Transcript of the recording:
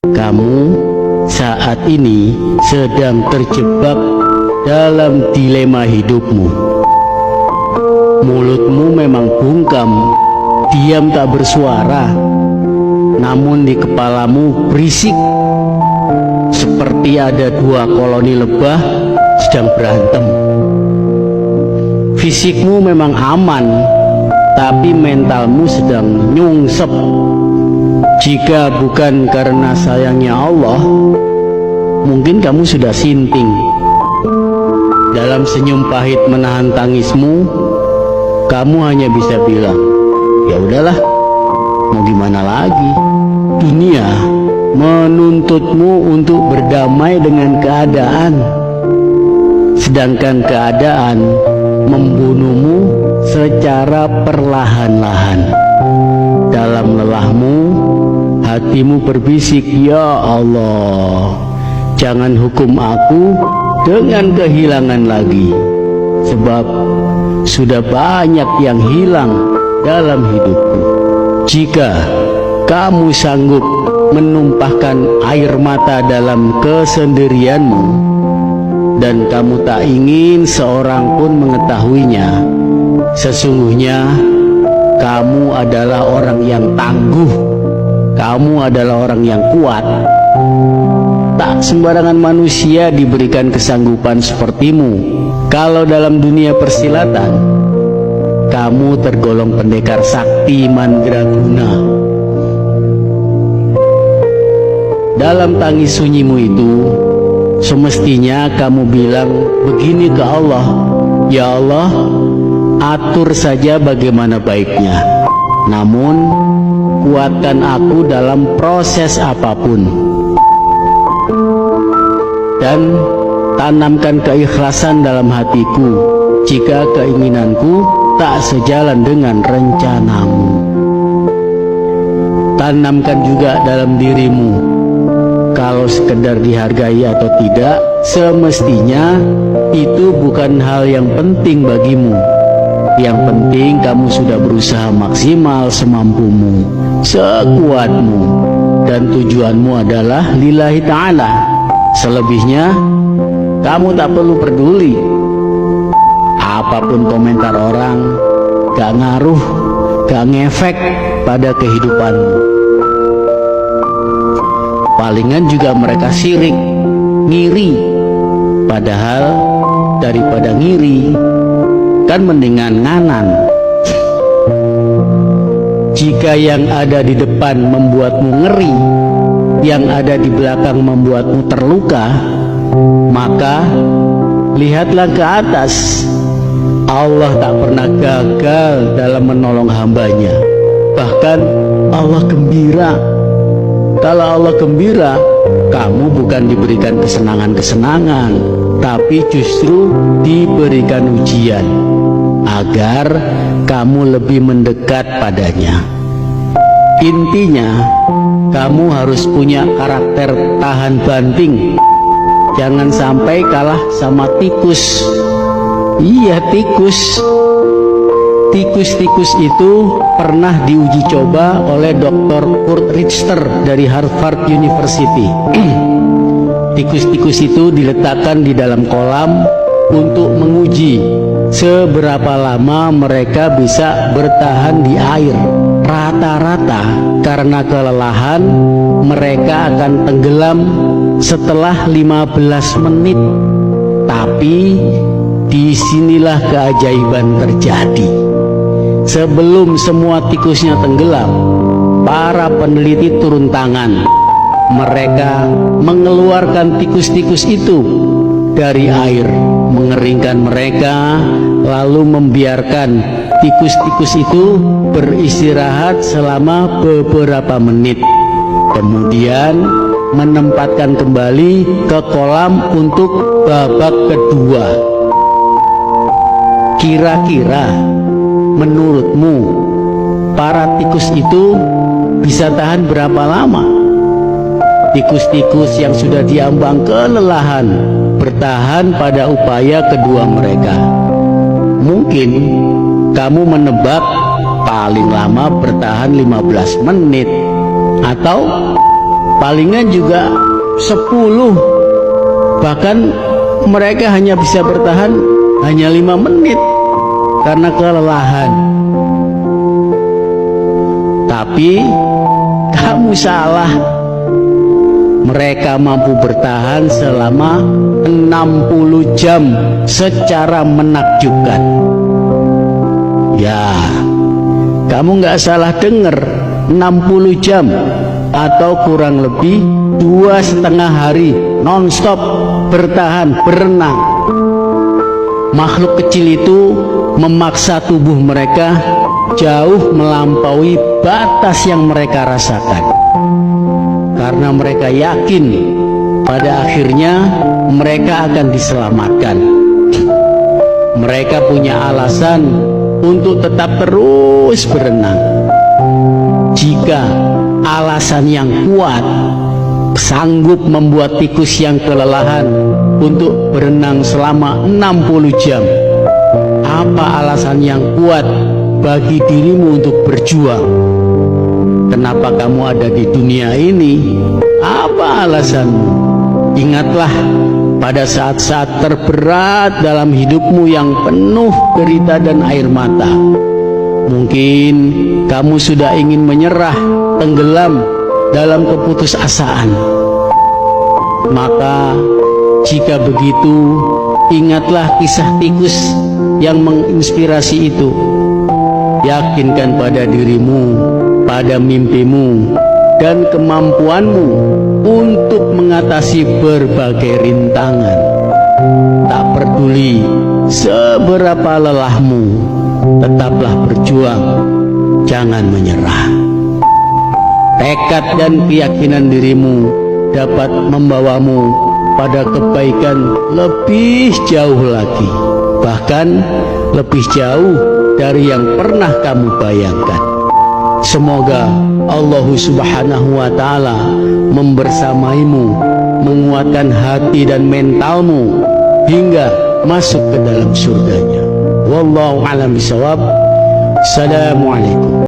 Kamu saat ini sedang terjebak dalam dilema hidupmu. Mulutmu memang bungkam, diam tak bersuara, namun di kepalamu berisik, seperti ada dua koloni lebah sedang berantem. Fisikmu memang aman, tapi mentalmu sedang nyungsep. Jika bukan karena sayangnya Allah, mungkin kamu sudah sinting. Dalam senyum pahit menahan tangismu, kamu hanya bisa bilang, ya udahlah, mau gimana lagi. Dunia menuntutmu untuk berdamai dengan keadaan, sedangkan keadaan membunuhmu secara perlahan-lahan. Dalam lelahmu, hatimu berbisik, ya Allah, jangan hukum aku dengan kehilangan lagi, sebab sudah banyak yang hilang dalam hidupku. Jika kamu sanggup menumpahkan air mata dalam kesendirianmu, dan kamu tak ingin seorang pun mengetahuinya, sesungguhnya kamu adalah orang yang tangguh, kamu adalah orang yang kuat. Tak sembarangan manusia diberikan kesanggupan sepertimu. Kalau dalam dunia persilatan, kamu tergolong pendekar sakti mandraguna. Dalam tangis sunyimu itu, semestinya kamu bilang begini ke Allah, ya Allah, atur saja bagaimana baiknya, namun kuatkan aku dalam proses apapun, dan tanamkan keikhlasan dalam hatiku jika keinginanku tak sejalan dengan rencanamu. Tanamkan juga dalam dirimu, kalau sekedar dihargai atau tidak, semestinya itu bukan hal yang penting bagimu. Yang penting kamu sudah berusaha maksimal semampumu, sekuatmu, dan tujuanmu adalah lillahi ta'ala. Selebihnya kamu tak perlu peduli. Apapun komentar orang gak ngaruh, gak ngefek pada kehidupanmu. Palingan juga mereka sirik, ngiri. Padahal daripada ngiri, kan mendingan nganan. Jika yang ada di depan membuatmu ngeri, yang ada di belakang membuatmu terluka, maka lihatlah ke atas. Allah tak pernah gagal dalam menolong hambanya. Bahkan Allah gembira. Kalau Allah gembira, kamu bukan diberikan kesenangan-kesenangan, tapi justru diberikan ujian agar kamu lebih mendekat padanya. Intinya, kamu harus punya karakter tahan banting. Jangan sampai kalah sama tikus. Iya, tikus. Tikus-tikus itu pernah diuji coba oleh Dr. Kurt Richter dari Harvard University. Tikus-tikus itu diletakkan di dalam kolam untuk menguji seberapa lama mereka bisa bertahan di air. Rata-rata karena kelelahan mereka akan tenggelam setelah 15 menit. Tapi disinilah keajaiban terjadi. Sebelum semua tikusnya tenggelam, para peneliti turun tangan. Mereka mengeluarkan tikus-tikus itu dari air, mengeringkan mereka, lalu membiarkan tikus-tikus itu beristirahat selama beberapa menit. Kemudian menempatkan kembali ke kolam untuk babak kedua. Kira-kira menurutmu para tikus itu bisa tahan berapa lama? Tikus-tikus yang sudah diambang kelelahan bertahan pada upaya kedua mereka. Mungkin kamu menebak paling lama bertahan 15 menit, atau palingan juga 10. Bahkan mereka hanya bisa bertahan hanya 5 menit karena kelelahan. Tapi kamu salah. Mereka mampu bertahan selama 60 jam secara menakjubkan. Ya, kamu nggak salah dengar, 60 jam atau kurang lebih 2,5 hari non-stop bertahan berenang. Makhluk kecil itu memaksa tubuh mereka jauh melampaui batas yang mereka rasakan, karena mereka yakin pada akhirnya mereka akan diselamatkan. Mereka punya alasan untuk tetap terus berenang. Jika alasan yang kuat sanggup membuat tikus yang kelelahan untuk berenang selama 60 jam, apa alasan yang kuat bagi dirimu untuk berjuang? Kenapa kamu ada di dunia ini? Apa alasanmu? Ingatlah pada saat-saat terberat dalam hidupmu yang penuh derita dan air mata. Mungkin kamu sudah ingin menyerah, tenggelam dalam keputusasaan. Maka jika begitu, ingatlah kisah tikus yang menginspirasi itu. Yakinkan pada dirimu, pada mimpimu, dan kemampuanmu untuk mengatasi berbagai rintangan. Tak peduli seberapa lelahmu, tetaplah berjuang, jangan menyerah. Tekad dan keyakinan dirimu dapat membawamu pada kebaikan lebih jauh lagi, bahkan lebih jauh dari yang pernah kamu bayangkan. Semoga Allah Subhanahu wa Ta'ala membersamaimu, menguatkan hati dan mentalmu hingga masuk ke dalam surganya. Wallahu a'lam bishawab. Assalamualaikum.